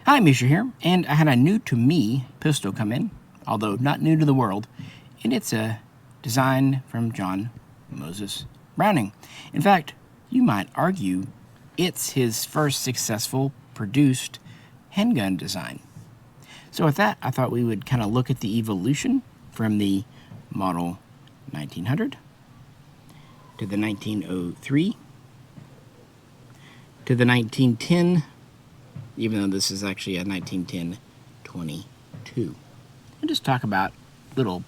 Hi, Misha here, and I had a new-to-me pistol come in, although not new to the world, and it's a design from John Moses Browning. In fact, you might argue it's his first successful produced handgun design. So with that, I thought we would kind of look at the evolution from the model 1900 to the 1903 to the 1910, even though this is actually a 1910-22. And just talk about little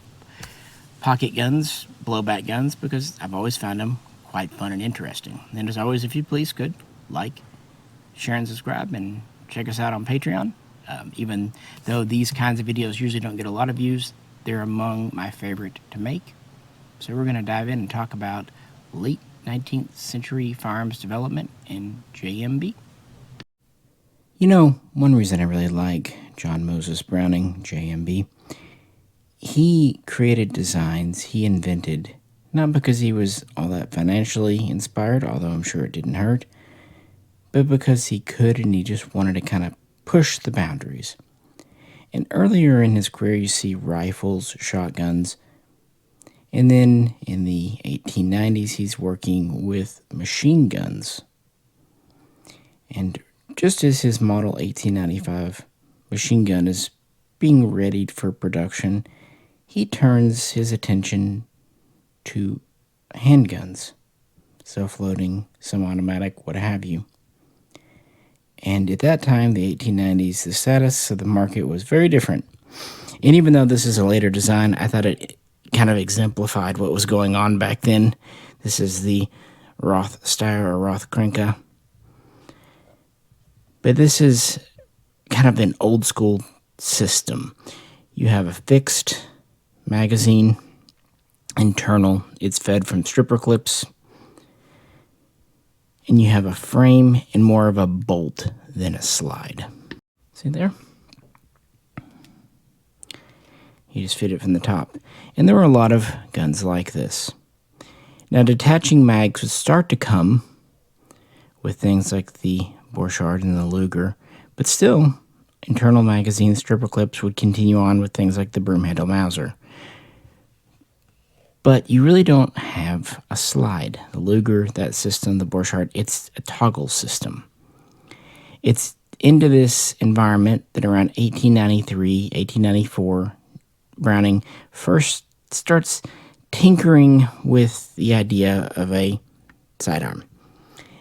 pocket guns, blowback guns, because I've always found them quite fun and interesting. And as always, if you please could like, share, and subscribe, and check us out on Patreon. Even though these kinds of videos usually don't get a lot of views, they're among my favorite to make. So we're going to dive in and talk about late 19th century firearms development in JMB. You know, one reason I really like John Moses Browning, JMB, he created designs he invented, not because he was all that financially inspired, although I'm sure it didn't hurt, but because he could and he just wanted to kind of push the boundaries. And earlier in his career, you see rifles, shotguns, and then in the 1890s, he's working with machine guns. And just as his model 1895 machine gun is being readied for production, he turns his attention to handguns, self-loading, semi-automatic, what have you. And at that time, the 1890s, the status of the market was very different. And even though this is a later design, I thought it kind of exemplified what was going on back then. This is the Rothsteyr or Rothkrinka. But this is kind of an old school system. You have a fixed magazine, internal, it's fed from stripper clips, and you have a frame and more of a bolt than a slide. See there? You just fit it from the top. And there were a lot of guns like this. Now, detaching mags would start to come with things like the Borchardt and the Luger, but still, internal magazine stripper clips would continue on with things like the broomhandle Mauser. But you really don't have a slide. The Luger, that system, the Borchardt, it's a toggle system. It's into this environment that around 1893, 1894, Browning first starts tinkering with the idea of a sidearm.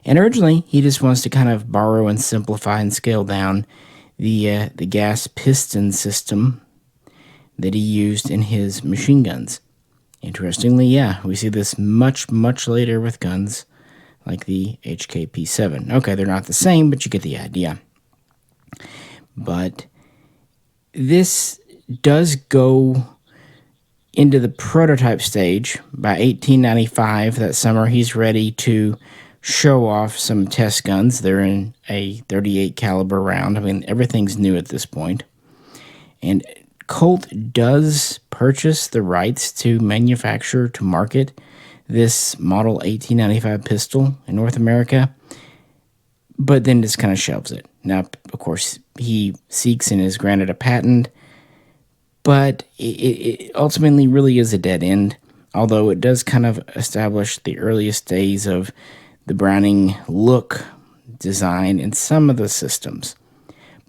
And originally, he just wants to kind of borrow and simplify and scale down the gas piston system that he used in his machine guns. Interestingly, yeah, we see this much, much later with guns like the HKP7. Okay, they're not the same, but you get the idea. But this does go into the prototype stage. By 1895, that summer, he's ready to show off some test guns. They're in a 38 caliber round. I mean, everything's new at this point. And Colt does purchase the rights to manufacture, to market this model 1895 pistol in North America, but then just kind of shelves it. Now, of course, he seeks and is granted a patent, but it ultimately really is a dead end, although it does kind of establish the earliest days of the Browning look, design, in some of the systems.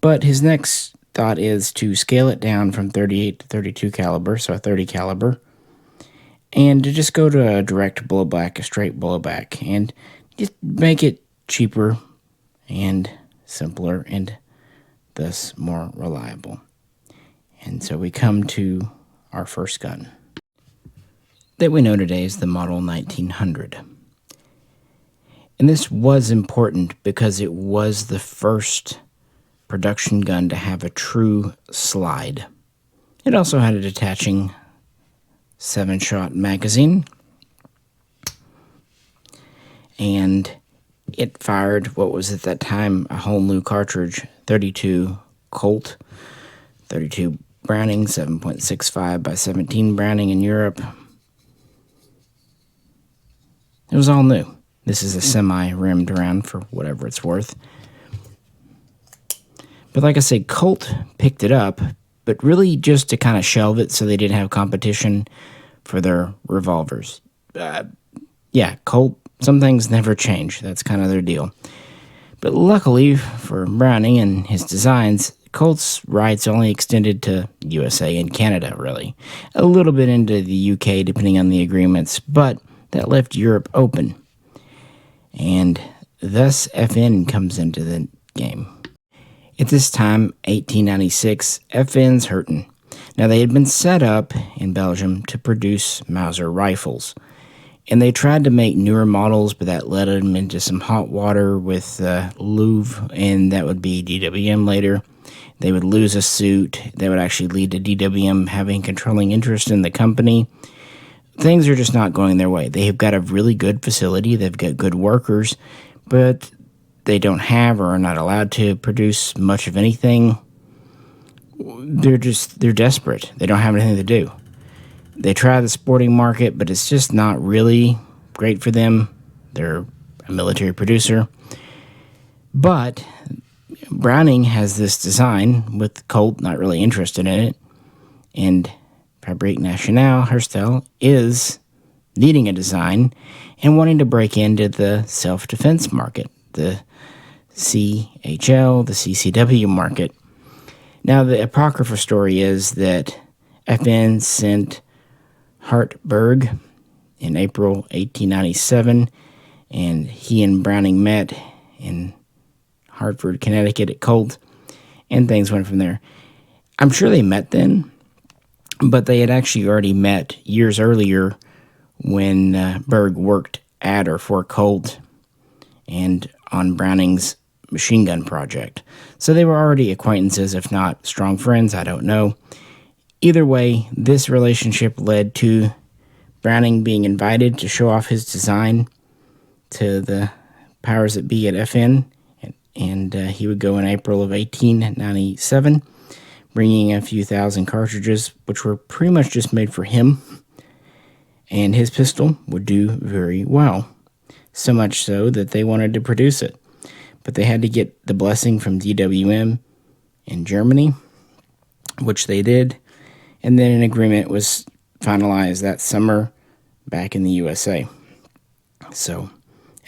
But his next thought is to scale it down from 38 to 32 caliber, so a 30 caliber, and to just go to a direct blowback, a straight blowback, and just make it cheaper and simpler and thus more reliable. And so we come to our first gun that we know today is the model 1900. And this was important because it was the first production gun to have a true slide. It also had a detaching 7-shot magazine, and it fired what was at that time a whole new cartridge, 32 Colt, 32 Browning, 7.65 by 17 Browning in Europe. It was all new. This is a semi-rimmed round for whatever it's worth. But like I said, Colt picked it up, but really just to kind of shelve it so they didn't have competition for their revolvers. Yeah, Colt, some things never change. That's kind of their deal. But luckily for Browning and his designs, Colt's rights only extended to USA and Canada, really. A little bit into the UK, depending on the agreements, but that left Europe open. And thus FN comes into the game. At this time, 1896, FN's hurting. Now, they had been set up in Belgium to produce Mauser rifles. And they tried to make newer models, but that led them into some hot water with Louvre, and that would be DWM later. They would lose a suit. That would actually lead to DWM having controlling interest in the company. Things are just not going their way. They have got a really good facility. They've got good workers, but they don't have or are not allowed to produce much of anything. They're desperate. They don't have anything to do. They try the sporting market, but it's just not really great for them. They're a military producer. But Browning has this design with Colt not really interested in it. And Fabrique Nationale, Herstel, is needing a design and wanting to break into the self-defense market, the CHL, the CCW market. Now, the apocryphal story is that FN sent Hartberg in April 1897, and he and Browning met in Hartford, Connecticut at Colt, and things went from there. I'm sure they met then, but they had actually already met years earlier when Berg worked at or for Colt and on Browning's machine gun project. So they were already acquaintances, if not strong friends, I don't know. Either way, this relationship led to Browning being invited to show off his design to the powers that be at FN, and he would go in April of 1897, bringing a few thousand cartridges, which were pretty much just made for him, and his pistol would do very well, so much so that they wanted to produce it. But they had to get the blessing from DWM in Germany, which they did, and then an agreement was finalized that summer back in the USA. So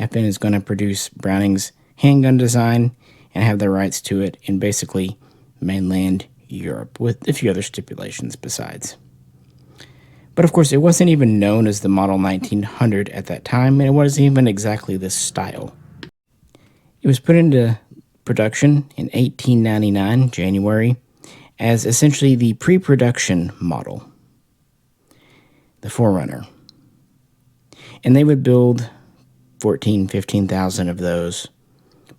FN is going to produce Browning's handgun design and have the rights to it in basically mainland Europe, with a few other stipulations besides. But of course, it wasn't even known as the Model 1900 at that time, and it wasn't even exactly this style. It was put into production in 1899, January, as essentially the pre-production model, the Forerunner. And they would build 15,000 of those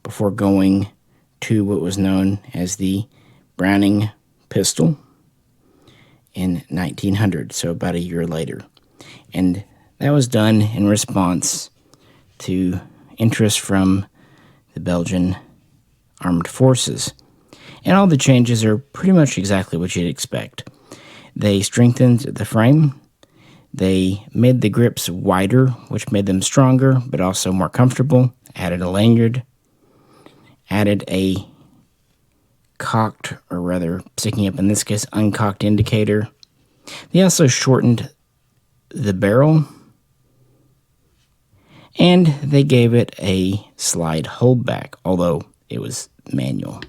before going to what was known as the Browning pistol in 1900, so about a year later. And that was done in response to interest from the Belgian armed forces. And all the changes are pretty much exactly what you'd expect. They strengthened the frame. They made the grips wider, which made them stronger, but also more comfortable. Added a lanyard. Added a cocked, or rather, sticking up in this case, uncocked indicator. They also shortened the barrel. And they gave it a slide holdback, although it was manual.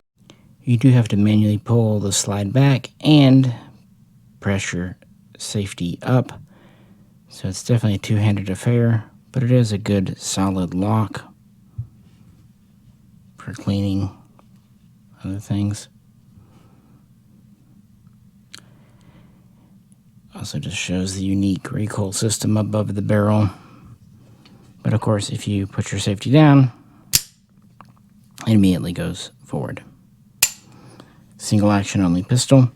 You do have to manually pull the slide back and pressure safety up. So it's definitely a two-handed affair, but it is a good solid lock for cleaning other things. Also just shows the unique recoil system above the barrel. But of course, if you put your safety down, it immediately goes forward. Single action only pistol.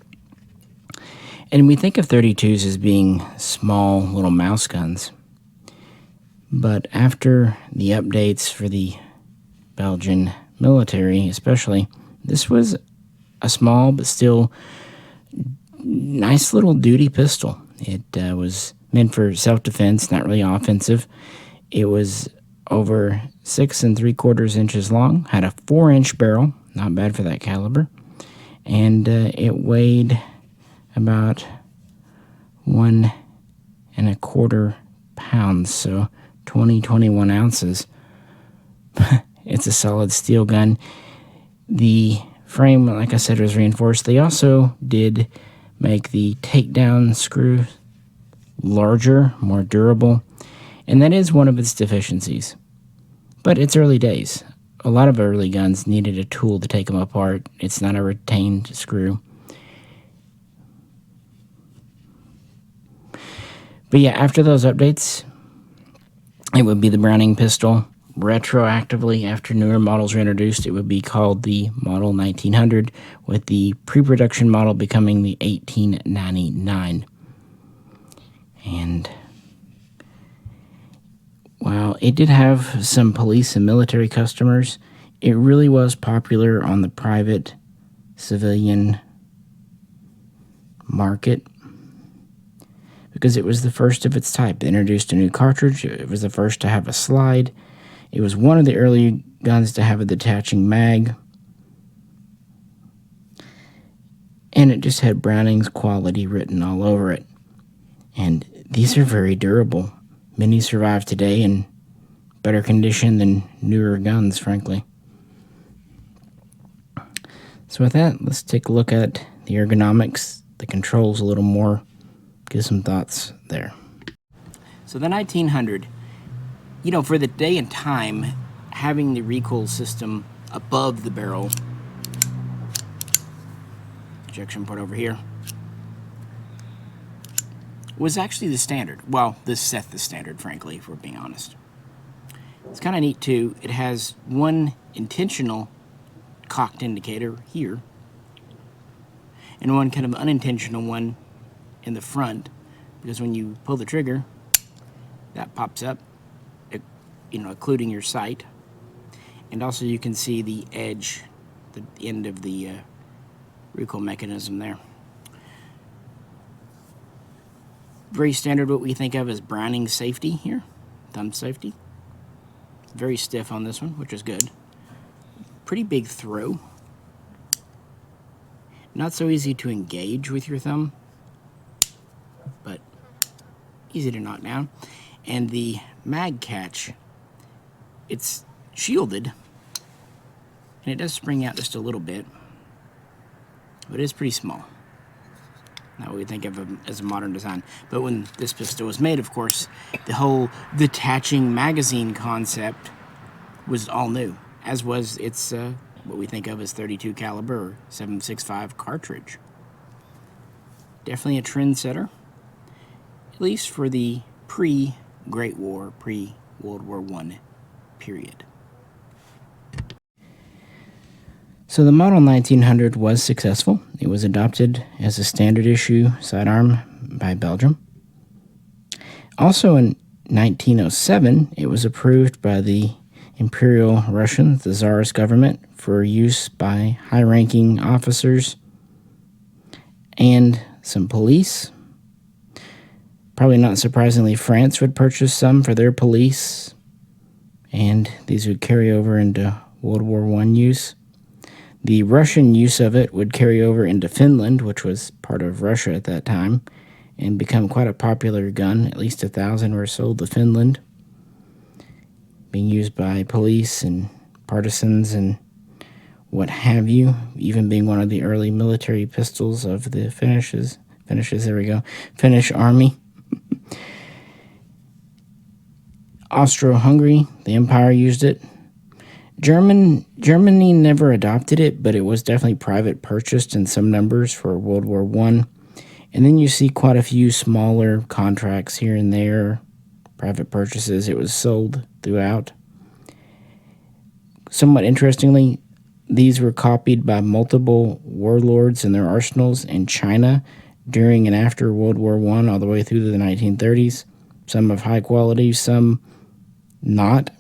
And we think of 32s as being small little mouse guns. But after the updates for the Belgian military especially, this was a small but still nice little duty pistol. It was meant for self-defense, not really offensive. It was over 6 3/4 inches long, had a 4-inch barrel, not bad for that caliber, and it weighed about 1.25 pounds, so 21 ounces. It's a solid steel gun. The frame, like I said, was reinforced. They also did make the takedown screw larger, more durable, and that is one of its deficiencies. But it's early days. A lot of early guns needed a tool to take them apart. It's not a retained screw. But yeah, after those updates, it would be the Browning pistol. Retroactively, after newer models were introduced, it would be called the Model 1900, with the pre-production model becoming the 1899. And while it did have some police and military customers, it really was popular on the private civilian market because it was the first of its type. They introduced a new cartridge. It was the first to have a slide. It was one of the early guns to have a detaching mag. And it just had Browning's quality written all over it. And these are very durable. Many survive today in better condition than newer guns, frankly. So with that, let's take a look at the ergonomics, the controls a little more, give some thoughts there. So the 1900, you know, for the day and time, having the recoil system above the barrel, ejection port over here, was actually the standard. Well, this set the standard, frankly, if we're being honest. It's kind of neat, too. It has one intentional cocked indicator here, and one kind of unintentional one in the front, because when you pull the trigger, that pops up, you know, occluding your sight. And also you can see the edge, the end of the recoil mechanism there. Very standard what we think of as Browning safety here, thumb safety. Very stiff on this one, which is good. Pretty big throw. Not so easy to engage with your thumb, but easy to knock down. And the mag catch, it's shielded, and it does spring out just a little bit, but it is pretty small. Not what we think of as a modern design. But when this pistol was made, of course, the whole detaching magazine concept was all new, as was its what we think of as .32 caliber 7.65 cartridge. Definitely a trendsetter, at least for the pre-Great War, pre-World War I period. So the Model 1900 was successful. It was adopted as a standard issue sidearm by Belgium. Also in 1907, it was approved by the Imperial Russian, the Tsarist government, for use by high-ranking officers and some police. Probably not surprisingly, France would purchase some for their police, and these would carry over into World War I use. The Russian use of it would carry over into Finland, which was part of Russia at that time, and become quite a popular gun. At least 1,000 were sold to Finland, being used by police and partisans and what have you, even being one of the early military pistols of the Finnish army. Austro-Hungary, the Empire, used it. Germany never adopted it, but it was definitely private purchased in some numbers for World War I. And then you see quite a few smaller contracts here and there, private purchases. It was sold throughout. Somewhat interestingly, these were copied by multiple warlords and their arsenals in China during and after World War I, all the way through the 1930s. Some of high quality, some not.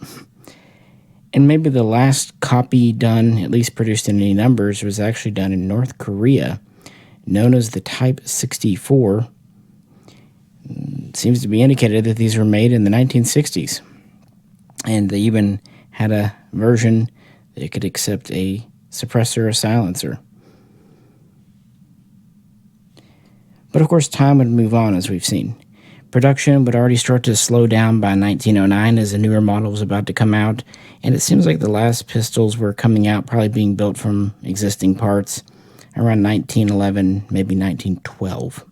And maybe the last copy done, at least produced in any numbers, was actually done in North Korea, known as the Type 64. It seems to be indicated that these were made in the 1960s. And they even had a version that could accept a suppressor or silencer. But of course, time would move on, as we've seen. Production would already start to slow down by 1909 as a newer model was about to come out, and it seems like the last pistols were coming out, probably being built from existing parts, around 1911, maybe 1912.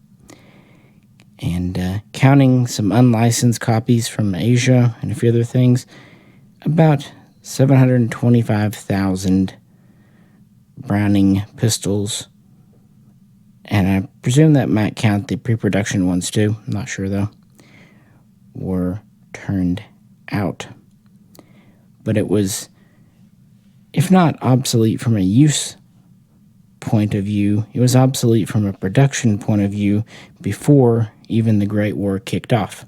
And counting some unlicensed copies from Asia and a few other things, about 725,000 Browning pistols. And I presume that might count the pre-production ones too, I'm not sure though, were turned out. But it was, if not obsolete from a use point of view, it was obsolete from a production point of view before even the Great War kicked off.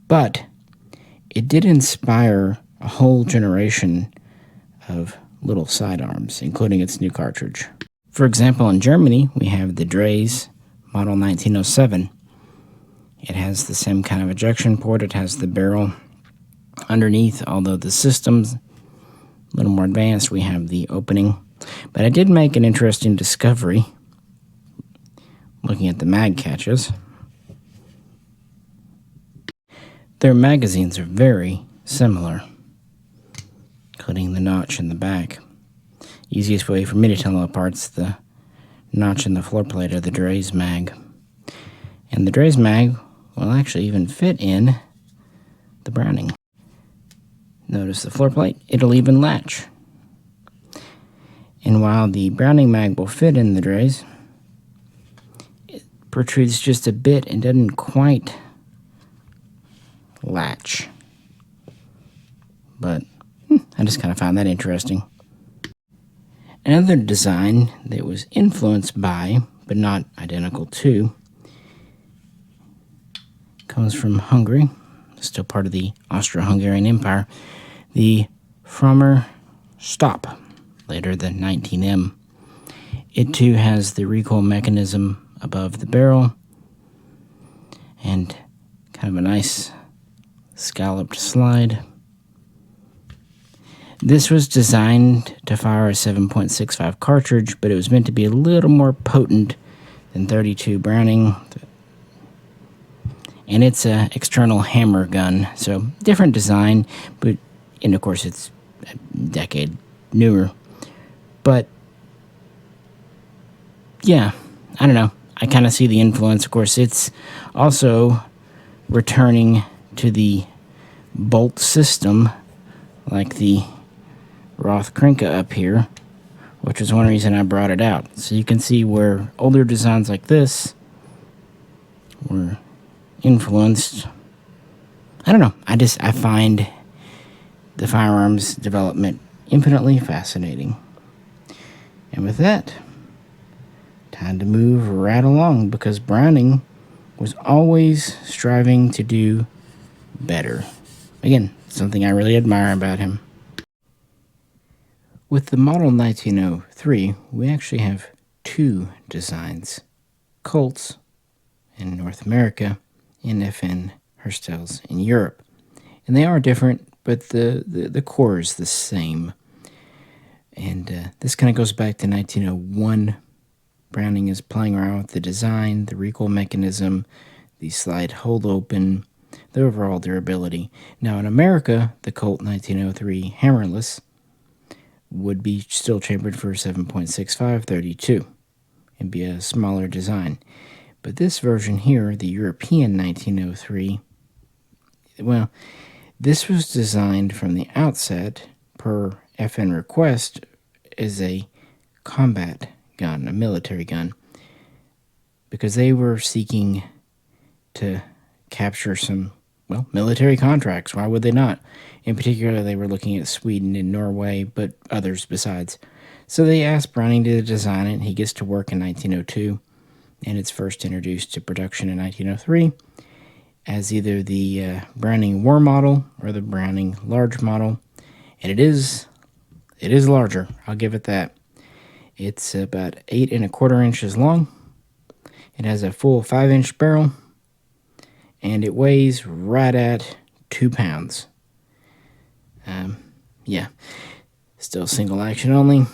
But it did inspire a whole generation of little sidearms, including its new cartridge. For example, in Germany, we have the Dreyse model 1907. It has the same kind of ejection port. It has the barrel underneath, although the system's a little more advanced. We have the opening. But I did make an interesting discovery looking at the mag catches. Their magazines are very similar, including the notch in the back. Easiest way for me to tell them apart is the notch in the floor plate of the Dreyse mag. And the Dreyse mag will actually even fit in the Browning. Notice the floor plate, it'll even latch. And while the Browning mag will fit in the Dreyse, it protrudes just a bit and doesn't quite latch. But I just kind of found that interesting. Another design that was influenced by, but not identical to, comes from Hungary, still part of the Austro-Hungarian Empire, the Frommer Stop, later the 19M. It too has the recoil mechanism above the barrel and kind of a nice scalloped slide. This was designed to fire a 7.65 cartridge, but it was meant to be a little more potent than 32 Browning. And it's an external hammer gun, so different design, and of course it's a decade newer. But yeah, I don't know. I kind of see the influence. Of course, it's also returning to the bolt system, like the Roth Krinka up here, which is one reason I brought it out. So you can see where older designs like this were influenced. I don't know. I find the firearms development infinitely fascinating. And with that, time to move right along, because Browning was always striving to do better. Again, something I really admire about him. With the model 1903, we actually have two designs. Colts in North America and FN Herstels in Europe. And they are different, but the core is the same. And this kind of goes back to 1901. Browning is playing around with the design, the recoil mechanism, the slide hold open, the overall durability. Now in America, the Colt 1903 hammerless would be still chambered for 7.65 32 and be a smaller design. But this version here, the European 1903, well, this was designed from the outset, per FN request, as a combat gun, a military gun, because they were seeking to capture some, well, military contracts. Why would they not? In particular, they were looking at Sweden and Norway, but others besides. So they asked Browning to design it, and he gets to work in 1902, and it's first introduced to production in 1903 as either the Browning War model or the Browning Large model. And it is larger, I'll give it that. It's about 8 1/4 inches long. It has a full 5-inch barrel, and it weighs right at 2 pounds. Yeah, still single action only,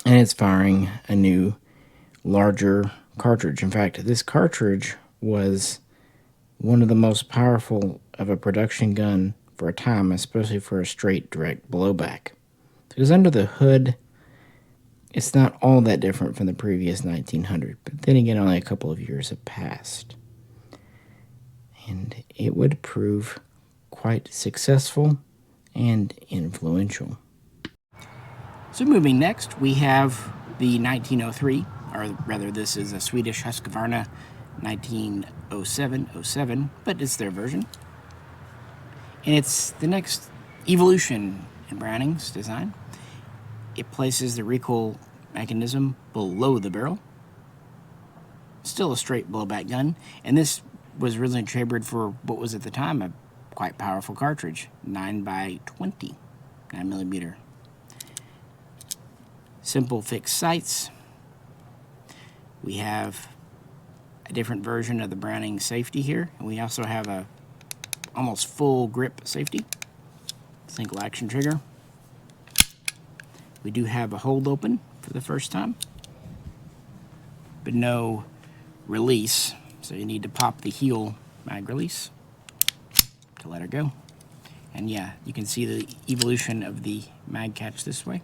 and it's firing a new, larger cartridge. In fact, this cartridge was one of the most powerful of a production gun for a time, especially for a straight direct blowback. Because under the hood, it's not all that different from the previous 1900, but then again, only a couple of years have passed. And it would prove quite successful and influential. So moving next, we have the 1903, or rather this is a Swedish Husqvarna 1907, but it's their version. And it's the next evolution in Browning's design. It places the recoil mechanism below the barrel. Still a straight blowback gun, and this was originally trademarked for what was at the time a quite powerful cartridge, 9x20, 9mm. Simple fixed sights. We have a different version of the Browning safety here, and we also have a almost full grip safety, single action trigger. We do have a hold open for the first time, but no release, so you need to pop the heel mag release to let her go. And yeah, you can see the evolution of the mag catch this way.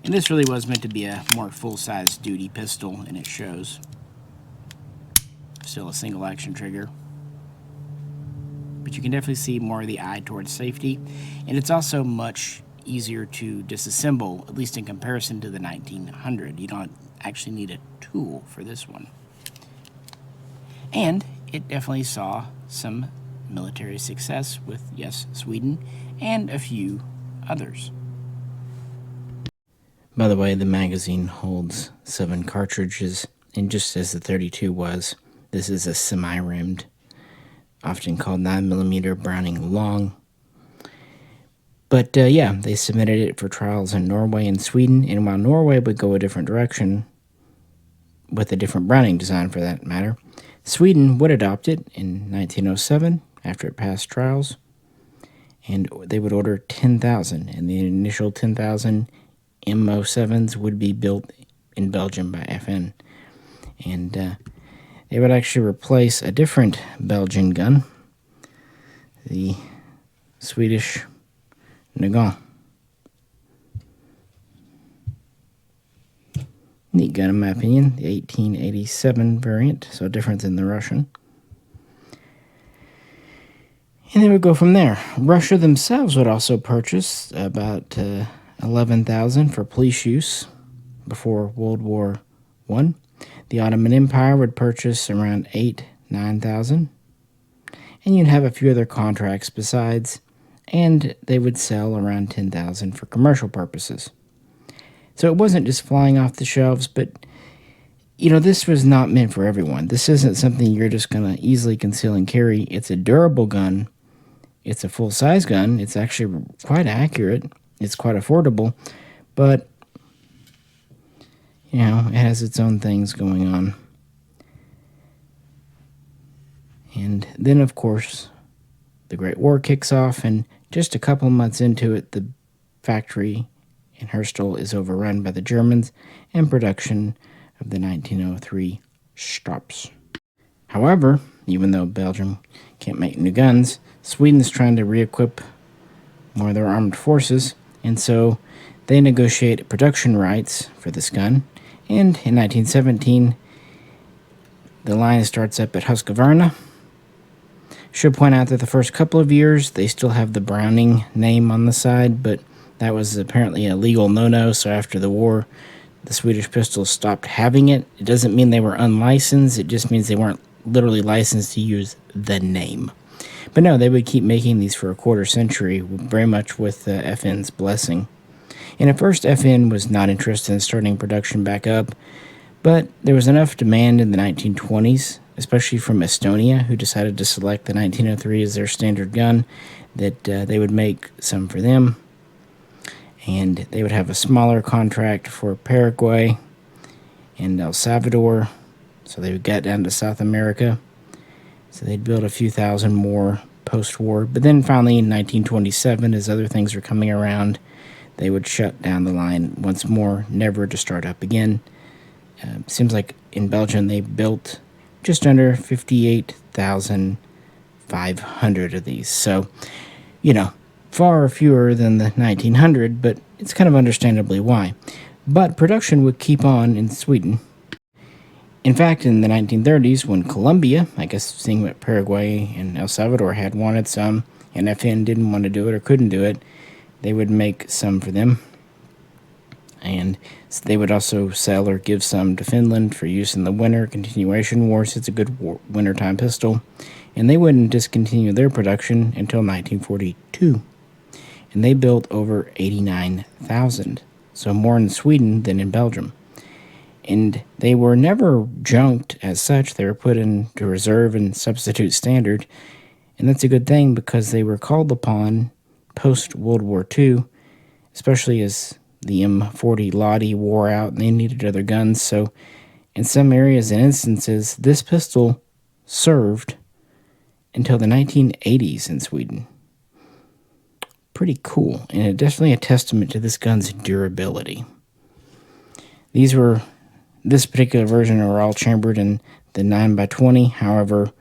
And this really was meant to be a more full-size duty pistol, and it shows. Still a single action trigger, but you can definitely see more of the eye towards safety, and it's also much easier to disassemble, at least in comparison to the 1900. You don't actually need a tool for this one. And it definitely saw some military success with, yes, Sweden and a few others. By the way, the magazine holds 7 cartridges, and just as the 32 was, this is a semi-rimmed, often called 9mm Browning long. But yeah, they submitted it for trials in Norway and Sweden, and while Norway would go a different direction, with a different Browning design for that matter, Sweden would adopt it in 1907 after it passed trials, and they would order 10,000, and the initial 10,000 M1900s would be built in Belgium by FN. And they would actually replace a different Belgian gun, the Swedish Handgun. Neat gun in my opinion, the 1887 variant, so different than the Russian. And they would go from there. Russia themselves would also purchase about 11,000 for police use before World War I. The Ottoman Empire would purchase around 9,000. And you'd have a few other contracts besides, and they would sell around 10,000 for commercial purposes. So it wasn't just flying off the shelves, but, you know, this was not meant for everyone. This isn't something you're just going to easily conceal and carry. It's a durable gun. It's a full-size gun. It's actually quite accurate. It's quite affordable, but, you know, it has its own things going on. And then, of course, the Great War kicks off, and just a couple months into it, the factory in Herstal is overrun by the Germans, and production of the 1903 stops. However, even though Belgium can't make new guns, Sweden's trying to re-equip more of their armed forces, and so they negotiate production rights for this gun, and in 1917, the line starts up at Husqvarna. Should point out that the first couple of years, they still have the Browning name on the side, but that was apparently a legal no-no, so after the war, the Swedish pistols stopped having it. It doesn't mean they were unlicensed, it just means they weren't literally licensed to use the name. But no, they would keep making these for a quarter century, very much with FN's blessing. And at first, FN was not interested in starting production back up, but there was enough demand in the 1920s, especially from Estonia, who decided to select the 1903 as their standard gun, that they would make some for them. And they would have a smaller contract for Paraguay and El Salvador, so they would get down to South America. So they'd build a few thousand more post-war. But then finally in 1927, as other things were coming around, they would shut down the line once more, never to start up again Seems like in Belgium they built just under 58,500 of these. So, far fewer than the 1900, but it's kind of understandably why. But production would keep on in Sweden. In fact, in the 1930s, when Colombia, I guess seeing what Paraguay and El Salvador had, wanted some, and FN didn't want to do it or couldn't do it, they would make some for them. And they would also sell or give some to Finland for use in the winter continuation wars. It's a good wintertime pistol. And they wouldn't discontinue their production until 1942. And they built over 89,000, so more in Sweden than in Belgium. And they were never junked as such. They were put into reserve and substitute standard. And that's a good thing because they were called upon post-World War II, especially as the M40 Lottie wore out and they needed other guns. So in some areas and instances, this pistol served until the 1980s in Sweden. Pretty cool, and it's definitely a testament to this gun's durability. This particular version are all chambered in the 9x20. However,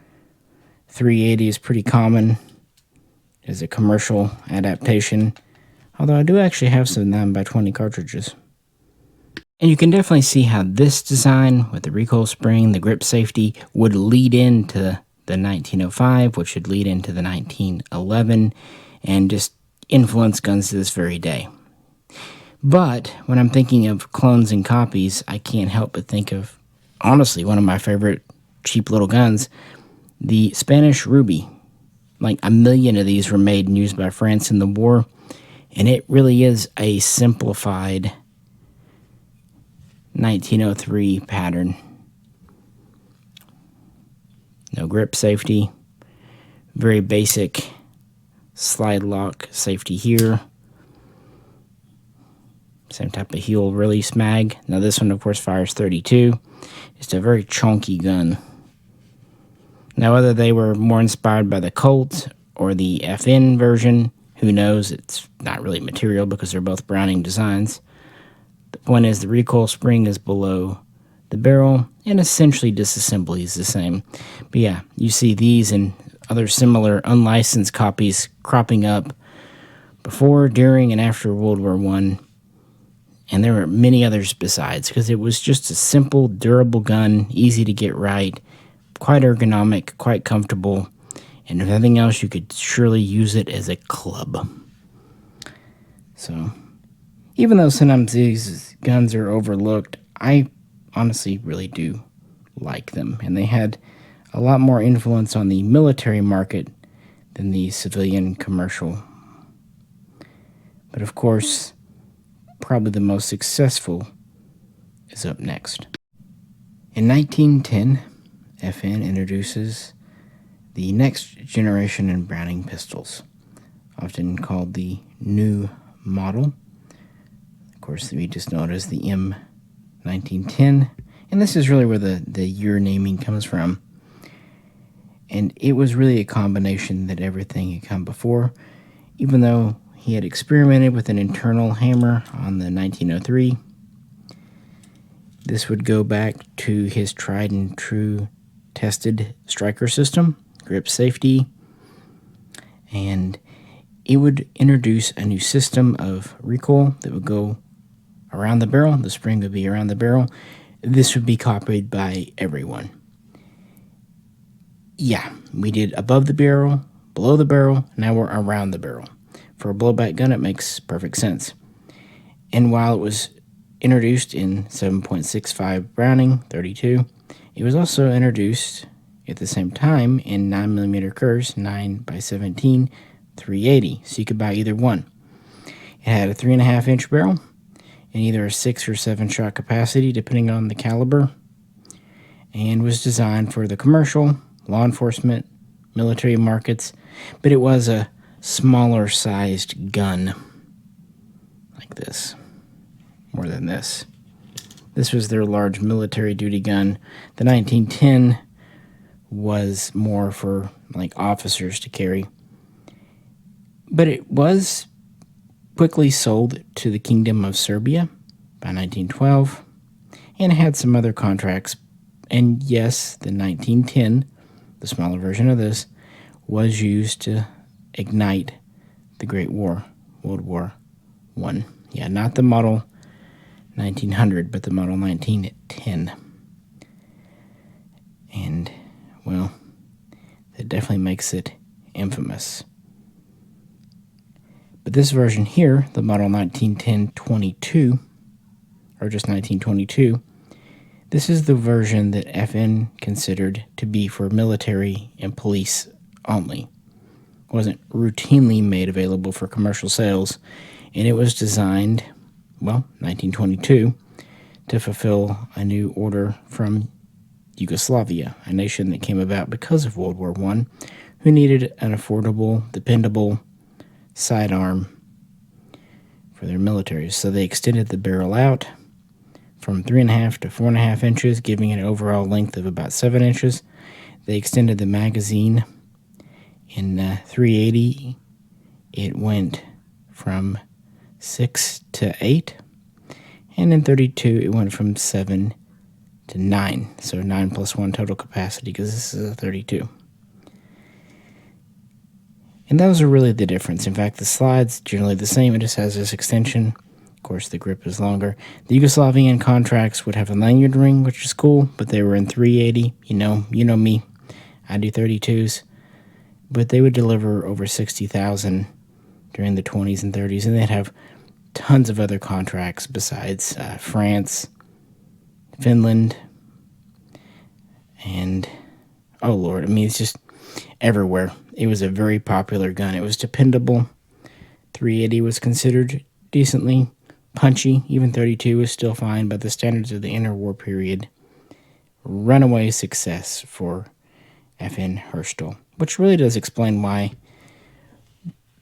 380 is pretty common as a commercial adaptation, although I do actually have some 9x20 cartridges. And you can definitely see how this design with the recoil spring, the grip safety, would lead into the 1905, which would lead into the 1911, and just influence guns to this very day. But when I'm thinking of clones and copies, I can't help but think of, honestly, one of my favorite cheap little guns, the Spanish Ruby. Like 1 million of these were made and used by France in the war, and it really is a simplified 1903 pattern. No grip safety, very basic slide lock safety here. Same type of heel release mag. Now this one, of course, fires 32. It's a very chunky gun. Now whether they were more inspired by the Colt or the FN version, who knows? It's not really material because they're both Browning designs. The point is the recoil spring is below the barrel, and essentially disassembly is the same. But yeah, you see these and other similar unlicensed copies cropping up before, during, and after World War I. And there were many others besides, because it was just a simple, durable gun, easy to get right, quite ergonomic, quite comfortable, and if nothing else, you could surely use it as a club. So, even though sometimes these guns are overlooked, I honestly really do like them, and they had a lot more influence on the military market than the civilian commercial. But of course, probably the most successful is up next. In 1910, FN introduces the next generation in Browning pistols, often called the new model. Of course, we just know it as the M1910, and this is really where the year naming comes from. And it was really a combination that everything had come before, even though he had experimented with an internal hammer on the 1903. This would go back to his tried and true tested striker system, grip safety, and it would introduce a new system of recoil that would go around the barrel. The spring would be around the barrel. This would be copied by everyone. Yeah, we did above the barrel, below the barrel, now we're around the barrel. For a blowback gun, it makes perfect sense. And while it was introduced in 7.65 Browning 32, it was also introduced at the same time in 9mm curves, 9x17, 380, so you could buy either one. It had a 3.5-inch barrel and either a 6 or 7 shot capacity depending on the caliber, and was designed for the commercial, law enforcement, military markets, but it was a smaller sized gun like this, more than this. This was their large military duty gun. The 1910 was more for like officers to carry, but it was quickly sold to the Kingdom of Serbia by 1912, and had some other contracts. And yes, the 1910, the smaller version of this, was used to ignite the Great War, World War I. Yeah, not the Model 1900, but the Model 1910. And, well, that definitely makes it infamous. But this version here, the Model 1910-22, or just 1922, this is the version that FN considered to be for military and police only. It wasn't routinely made available for commercial sales, and it was designed, well, 1922, to fulfill a new order from Yugoslavia, a nation that came about because of World War I, who needed an affordable, dependable sidearm for their military. So they extended the barrel out from 3.5 to 4.5 inches, giving it an overall length of about 7 inches. They extended the magazine. In 380, it went from 6 to 8, and in 32, it went from 7 to 9. So 9 plus 1 total capacity, because this is a 32. And those are really the difference. In fact, the slide's generally the same. It just has this extension. Of course, the grip is longer. The Yugoslavian contracts would have a lanyard ring, which is cool, but they were in 380. You know me. I do 32s. But they would deliver over 60,000 during the 20s and 30s, and they'd have tons of other contracts besides France, Finland, and, oh Lord, I mean, it's just everywhere. It was a very popular gun. It was dependable. 380 was considered decently punchy. Even 32 was still fine, but the standards of the interwar period, runaway success for FN Herstal, which really does explain why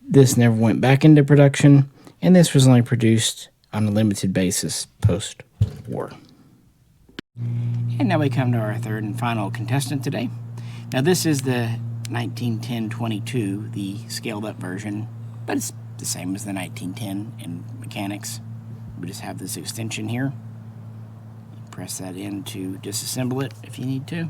this never went back into production, and this was only produced on a limited basis post-war. And now we come to our third and final contestant today. Now this is the 1910-22, the scaled-up version, but it's the same as the 1910 in mechanics. We just have this extension here. Press that in to disassemble it if you need to.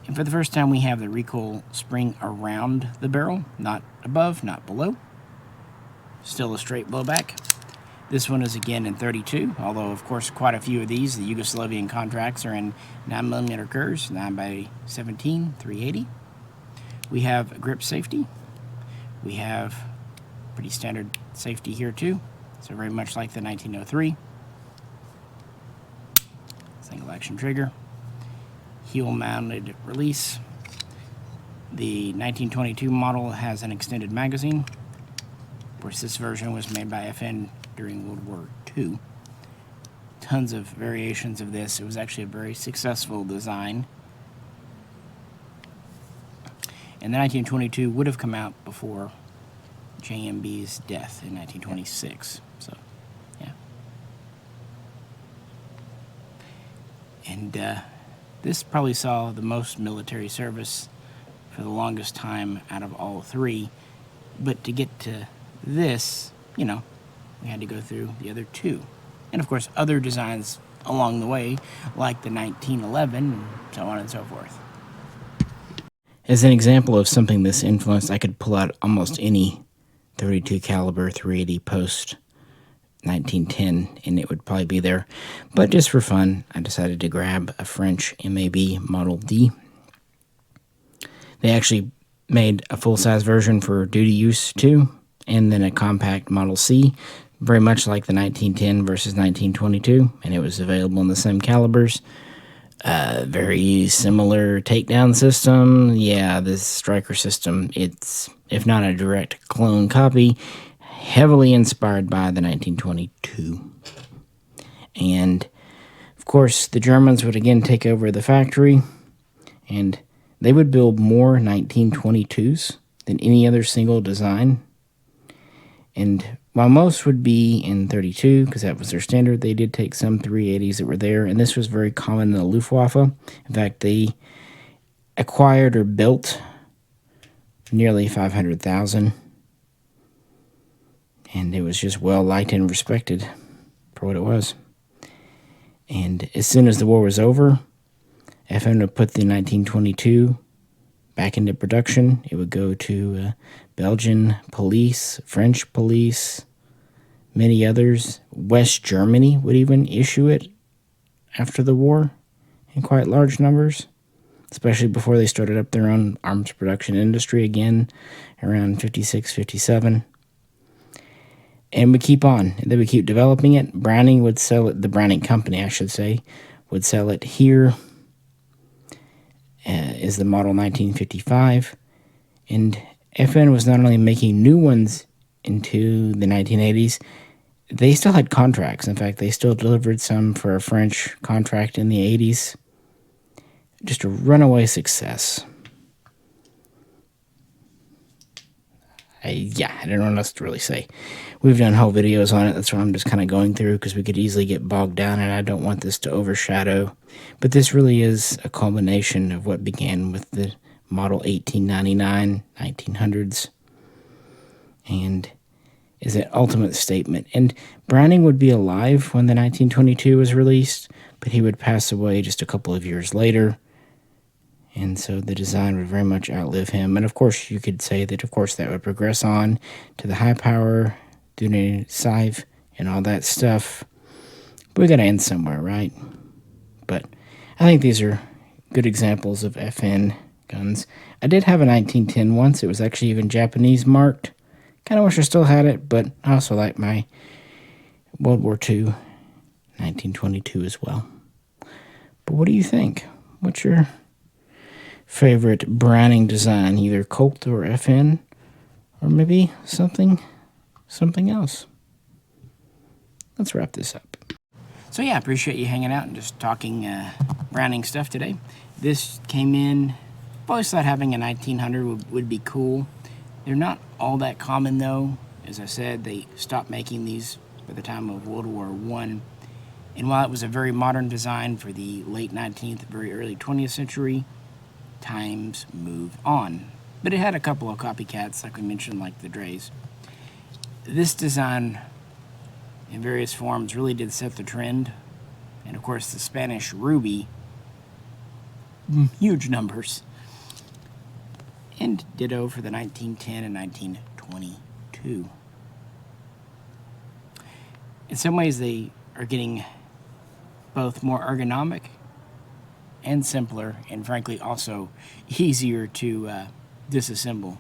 And for the first time, we have the recoil spring around the barrel, not above, not below. Still a straight blowback. This one is again in 32, although of course quite a few of these, the Yugoslavian contracts, are in 9mm Kurs, 9x17, 380. We have grip safety. We have pretty standard safety here too, so very much like the 1903. Single action trigger. Heel mounted release. The 1922 model has an extended magazine. Of course, this version was made by FN during World War II. Tons of variations of this. It was actually a very successful design. And the 1922 would have come out before JMB's death in 1926. So, yeah. And this probably saw the most military service for the longest time out of all three. But to get to this, we had to go through the other two. And of course, other designs along the way, like the 1911, and so on and so forth. As an example of something this influenced, I could pull out almost any 32 caliber 380 post 1910, and it would probably be there. But just for fun, I decided to grab a French MAB Model D. They actually made a full-size version for duty use too, and then a compact Model C, very much like the 1910 versus 1922, and it was available in the same calibers. Very similar takedown system. Yeah, this striker system, it's, if not a direct clone copy, heavily inspired by the 1922. And, of course, the Germans would again take over the factory, and they would build more 1922s than any other single design. And while most would be in 32, because that was their standard, they did take some 380s that were there, and this was very common in the Luftwaffe. In fact, they acquired or built nearly 500,000, and it was just well liked and respected. for what it was. And as soon as the war was over, FN would put the 1922 back into production. It would go to Belgian police, French police, many others. West Germany would even issue it after the war in quite large numbers, especially before they started up their own arms production industry again around 56, 57. And we keep on. They would keep developing it. Browning would sell it, the Browning Company, I should say, would sell it here. Is the model 1955. And FN was not only making new ones into the 1980s, they still had contracts. In fact, they still delivered some for a French contract in the 80s. Just a runaway success. I don't know what else to really say. We've done whole videos on it. That's what I'm just kind of going through because we could easily get bogged down, and I don't want this to overshadow. But this really is a culmination of what began with the model 1899, 1900s, and is an ultimate statement. And Browning would be alive when the 1922 was released, but he would pass away just a couple of years later. And so the design would very much outlive him. And of course, you could say that, of course, that would progress on to the high power, doing Sive, and all that stuff. But we got to end somewhere, right? But I think these are good examples of FN guns. I did have a 1910 once. It was actually even Japanese marked. Kind of wish I still had it, but I also like my World War II 1922 as well. But what do you think? What's your favorite Browning design, either Colt or FN, or maybe something else? Let's wrap this up. So yeah, I appreciate you hanging out and just talking Browning stuff today. This came in, I've always thought having a 1900 would be cool. They're not all that common though. As I said, they stopped making these by the time of World War I. And while it was a very modern design for the late 19th, very early 20th century, times move on. But it had a couple of copycats, like we mentioned, like the Dre's. This design, in various forms, really did set the trend. And of course, the Spanish Ruby, huge numbers. And ditto for the 1910 and 1922. In some ways, they are getting both more ergonomic and simpler, and frankly also easier to disassemble.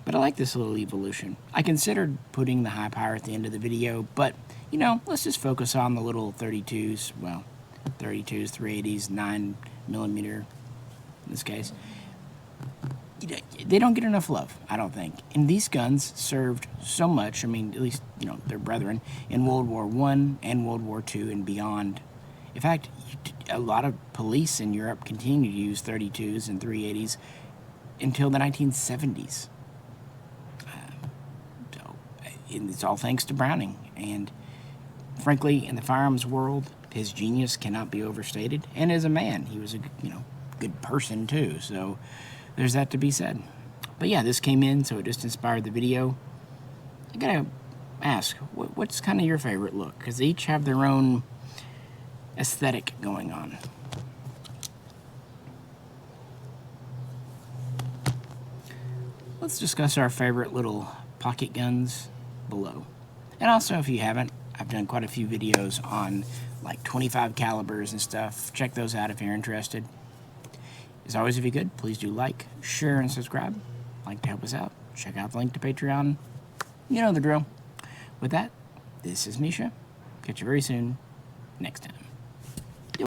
But I like this little evolution. I considered putting the high power at the end of the video, but you know, let's just focus on the little 32s, well, 32s, 380s, 9mm in this case. They don't get enough love, I don't think. And these guns served so much, I mean, at least, you know, their brethren, in World War I and World War II and beyond. In fact, a lot of police in Europe continued to use 32s and 380s until the 1970s. It's all thanks to Browning. And frankly, in the firearms world, his genius cannot be overstated. And as a man, he was a good person too. So there's that to be said. But yeah, this came in, so it just inspired the video. I gotta ask, what's kind of your favorite look? Because they each have their own aesthetic going on. Let's discuss our favorite little pocket guns below. And also, if you haven't, I've done quite a few videos on like 25 calibers and stuff. Check those out if you're interested. As always, if you could, please do like, share, and subscribe. Like to help us out. Check out the link to Patreon. You know the drill. With that, this is Misha. Catch you very soon next time.